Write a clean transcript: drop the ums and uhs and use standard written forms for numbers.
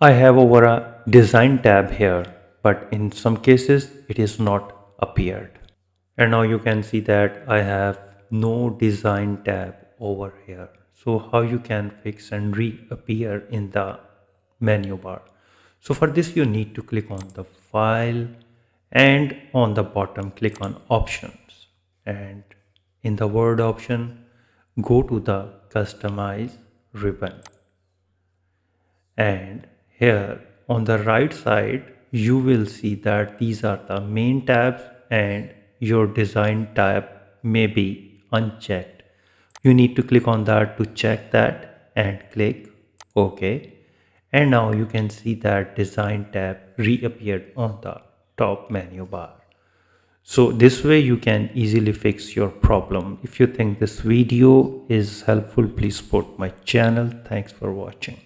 I have over a design tab here, but in some cases it is not appeared. And now you can see that I have no design tab over here. So how you can fix and reappear in the menu bar? So for this you need to click on the file and on the bottom click on options, and in the word option go to the customize ribbon, and here on the right side you will see that these are the main tabs and your design tab may be unchecked. You need to click on that to check that and click OK. And now you can see that design tab reappeared on the top menu bar. So this way you can easily fix your problem. If you think this video is helpful, please support my channel. Thanks for watching.